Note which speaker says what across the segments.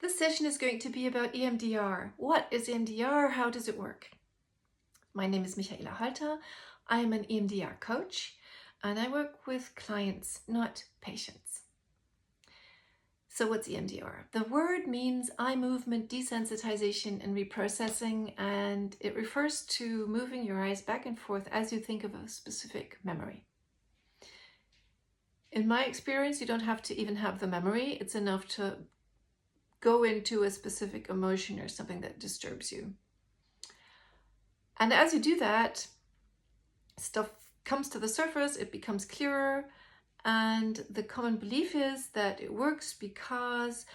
Speaker 1: This session is going to be about EMDR. What is EMDR? How does it work? My name is Michaela Halter. I am an EMDR coach and I work with clients, not patients. So what's EMDR? The word means eye movement desensitization and reprocessing, and it refers to moving your eyes back and forth as you think of a specific memory. In my experience, you don't have to even have the memory. It's enough to go into a specific emotion or something that disturbs you. And as you do that, stuff comes to the surface, it becomes clearer, and the common belief is that it works because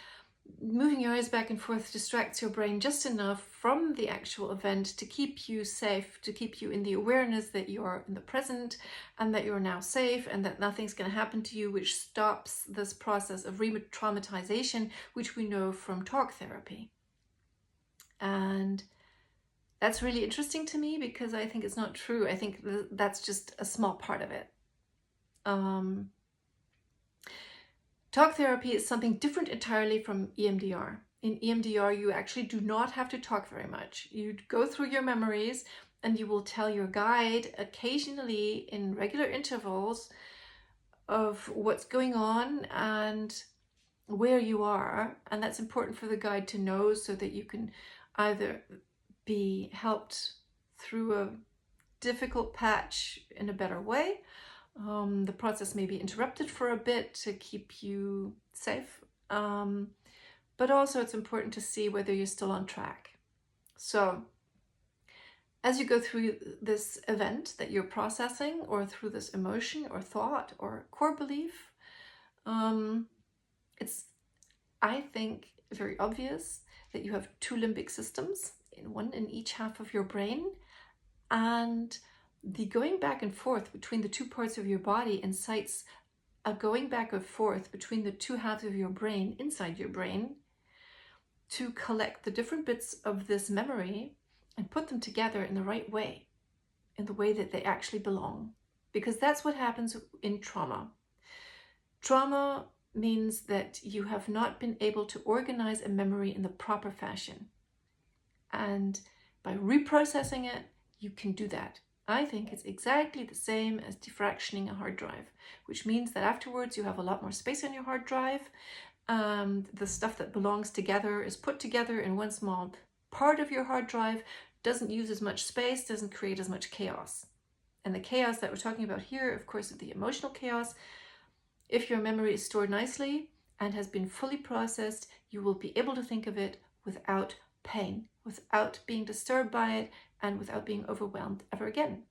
Speaker 1: moving your eyes back and forth distracts your brain just enough from the actual event to keep you safe, to keep you in the awareness that you're in the present and that you're now safe and that nothing's going to happen to you, which stops this process of re-traumatization, which we know from talk therapy. And that's really interesting to me because I think it's not true. I think that's just a small part of it. Talk therapy is something different entirely from EMDR. In EMDR, you actually do not have to talk very much. You go through your memories and you will tell your guide occasionally in regular intervals of what's going on and where you are. And that's important for the guide to know so that you can either be helped through a difficult patch in a better way. The process may be interrupted for a bit to keep you safe, but also it's important to see whether you're still on track. So as you go through this event that you're processing, or through this emotion or thought or core belief, it's, I think, very obvious that you have two limbic systems, one in each half of your brain, and the going back and forth between the two parts of your body incites a going back and forth between the two halves of your brain inside your brain to collect the different bits of this memory and put them together in the right way, in the way that they actually belong. Because that's what happens in trauma. Trauma means that you have not been able to organize a memory in the proper fashion. And by reprocessing it, you can do that. I think it's exactly the same as defractioning a hard drive, which means that afterwards you have a lot more space on your hard drive. The stuff that belongs together is put together in one small part of your hard drive, doesn't use as much space, doesn't create as much chaos. And the chaos that we're talking about here, of course, is the emotional chaos. If your memory is stored nicely and has been fully processed, you will be able to think of it without pain, without being disturbed by it, and without being overwhelmed ever again.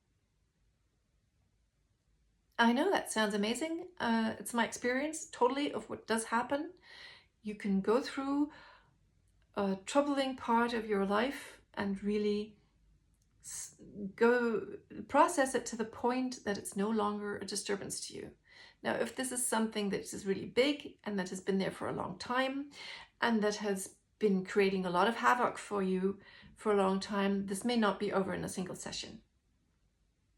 Speaker 1: I know that sounds amazing. It's my experience totally of what does happen. You can go through a troubling part of your life and really go process it to the point that it's no longer a disturbance to you. Now, if this is something that is really big and that has been there for a long time and that has been creating a lot of havoc for you for a long time, this may not be over in a single session.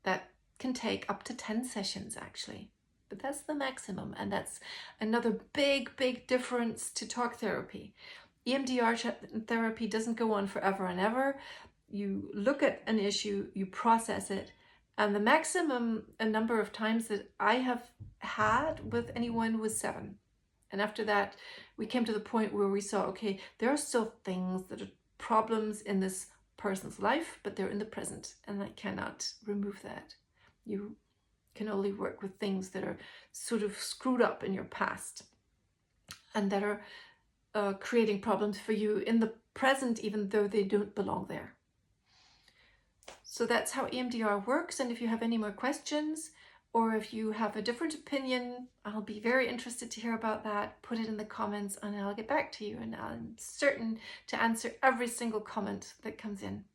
Speaker 1: That can take up to 10 sessions actually, but that's the maximum, and that's another big difference to talk therapy. EMDR therapy doesn't go on forever and ever. You look at an issue, you process it, and the maximum number of times that I have had with anyone was 7. And after that, we came to the point where we saw, okay, there are still things that are problems in this person's life, but they're in the present, and I cannot remove that. You can only work with things that are sort of screwed up in your past and that are creating problems for you in the present, even though they don't belong there. So that's how EMDR works. And if you have any more questions, or if you have a different opinion, I'll be very interested to hear about that. Put it in the comments and I'll get back to you. And I'm certain to answer every single comment that comes in.